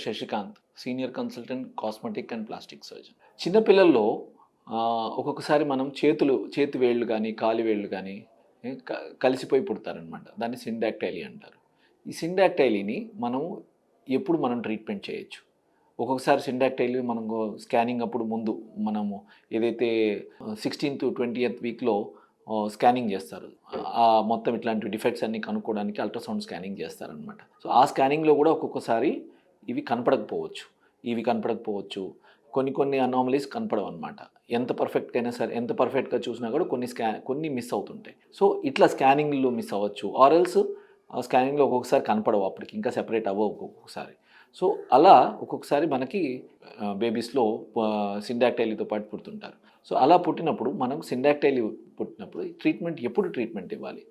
Sasikanth, senior consultant cosmetic and plastic surgeon. చిన్నపిల్లల్లో ఒక్కొక్కసారి మనం చేతి వేళ్ళు కానీ కాలి వేళ్ళు కానీ కలిసిపోయి పుడతారనమాట. దాన్ని సిండాక్టైలీ అంటారు. ఈ సిండాక్టైలీని మనం ట్రీట్మెంట్ చేయొచ్చు. ఒక్కొక్కసారి సిండాక్టైలీ మనం స్కానింగ్ అప్పుడు ముందు మనము ఏదైతే 16th to 20th వీక్లో స్కానింగ్ చేస్తారు. మొత్తం ఇట్లాంటి డిఫెక్ట్స్ అన్నీ కనుక్కోవడానికి అల్ట్రాసౌండ్ స్కానింగ్ చేస్తారనమాట. సో ఆ స్కానింగ్లో కూడా ఒక్కొక్కసారి ఇవి కనపడకపోవచ్చు. కొన్ని అనామలీస్ కనపడవు అనమాట. ఎంత పర్ఫెక్ట్గా చూసినా కూడా కొన్ని మిస్ అవుతుంటాయి. సో ఇట్లా స్కానింగ్లో మిస్ అవ్వచ్చు, ఆర్ఎల్స్ స్కానింగ్లో ఒక్కొక్కసారి కనపడవు, అప్పటికి ఇంకా సెపరేట్ అవ్వవు ఒక్కొక్కసారి. సో అలా ఒక్కొక్కసారి మనకి బేబీస్లో సిండాక్టైలీతో పాటు పుడుతుంటారు. సో అలా పుట్టినప్పుడు ఎప్పుడు ట్రీట్మెంట్ ఇవ్వాలి?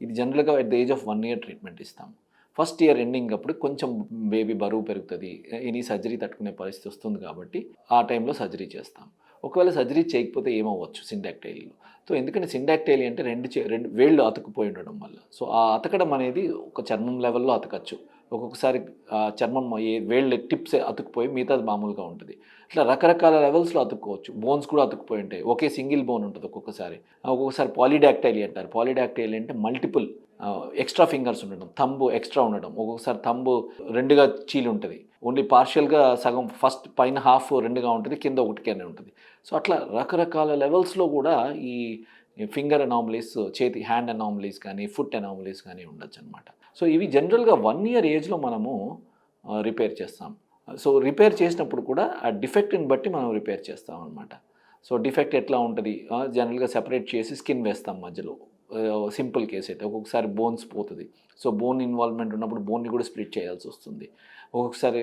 ఇది జనరల్గా at the age of 1 year treatment ఇస్తాం. ఫస్ట్ ఇయర్ ఎండింగ్ అప్పుడు కొంచెం బేబీ బరువు పెరుగుతుంది, ఎనీ సర్జరీ తట్టుకునే పరిస్థితి వస్తుంది కాబట్టి ఆ టైంలో సర్జరీ చేస్తాం. ఒకవేళ సర్జరీ చేయకపోతే ఏమవ్వచ్చు సిండాక్టైలీలో? సో ఎందుకంటే సిండాక్టైలీ అంటే రెండు వేళ్ళు అతుకుపోయి ఉండడం వల్ల. సో ఆ అతకడం అనేది ఒక చర్మం లెవెల్లో అతకచ్చు. ఒక్కొక్కసారి చర్మం వేళ్ళ టిప్స్ అతుక్కుపోయి మిగతాది మామూలుగా ఉంటుంది. ఇట్లా రకరకాల లెవెల్స్లో అతుక్కోవచ్చు. బోన్స్ కూడా అతుక్కుపోయి ఉంటాయి. ఒకే సింగిల్ బోన్ ఉంటుంది ఒక్కొక్కసారి. పాలిడాక్టైలీ అంటారు. పాలిడాక్టైలీ అంటే మల్టిపుల్ ఎక్స్ట్రా ఫింగర్స్ ఉండడం, థంబ్ ఎక్స్ట్రా ఉండడం. ఒక్కొక్కసారి థంబ్ 2గా చీలి ఉంటుంది. ఓన్లీ పార్షియల్గా సగం ఫస్ట్ పైన హాఫ్ 2గా ఉంటుంది, కింద 1గానే ఉంటుంది. సో అట్లా రకరకాల లెవెల్స్లో కూడా ఈ ఫింగర్ అనామలీస్, హ్యాండ్ అనామలీస్ కానీ ఫుట్ అనామలీస్ కానీ ఉండొచ్చు అనమాట. సో ఇవి జనరల్గా 1 year ఏజ్లో మనము రిపేర్ చేస్తాం. సో రిపేర్ చేసినప్పుడు కూడా ఆ డిఫెక్ట్ని బట్టి మనం రిపేర్ చేస్తాం అనమాట. సో డిఫెక్ట్ ఎట్లా ఉంటుంది? జనరల్గా సెపరేట్ చేసి స్కిన్ వేస్తాం మధ్యలో. సింపుల్ కేసు అయితే ఒక్కొక్కసారి బోన్స్ పోతుంది. సో బోన్ ఇన్వాల్వ్మెంట్ ఉన్నప్పుడు బోన్ని కూడా స్ప్లిట్ చేయాల్సి వస్తుంది. ఒక్కొక్కసారి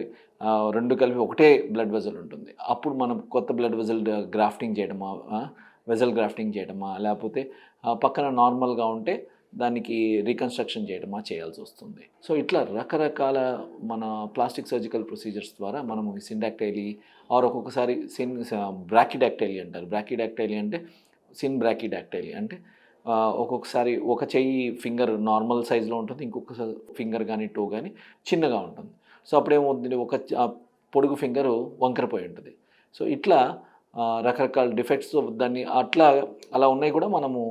2 కలిపి ఒకటే బ్లడ్ వెజల్ ఉంటుంది. అప్పుడు మనం కొత్త బ్లడ్ వెజల్ గ్రాఫ్టింగ్ చేయడమా లేకపోతే పక్కన నార్మల్గా ఉంటే దానికి రీకన్స్ట్రక్షన్ చేయాల్సి వస్తుంది. సో ఇట్లా రకరకాల మన ప్లాస్టిక్ సర్జికల్ ప్రొసీజర్స్ ద్వారా మనము సిండాక్టైలీ ఒక్కొక్కసారి బ్రాకిడాక్టైలీ అంటారు. బ్రాకిడాక్టైలీ అంటే బ్రాకిడాక్టైలీ అంటే ఒక్కొక్కసారి ఒక చెయ్యి ఫింగర్ నార్మల్ సైజులో ఉంటుంది, ఇంకొక ఫింగర్ కానీ టో కానీ చిన్నగా ఉంటుంది. సో అప్పుడేమవుతుంది, ఒక పొడుగు ఫింగరు వంకరపోయి ఉంటుంది. సో ఇట్లా రకరకాల డిఫెక్ట్స్ దాన్ని అలా ఉన్నాయి కూడా మనము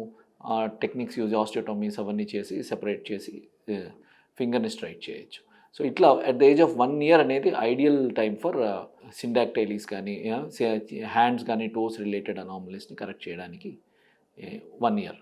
టెక్నిక్స్ ఆస్టియోటమీస్ అవన్నీ చేసి సెపరేట్ చేసి ఫింగర్ని స్ట్రైట్ చేయొచ్చు. సో ఇట్లా at the age of 1 year అనేది ఐడియల్ టైం ఫర్ సిండాక్టైలీస్ కానీ హ్యాండ్స్ కానీ టోస్ రిలేటెడ్ అనామలీస్ని కరెక్ట్ చేయడానికి 1 year.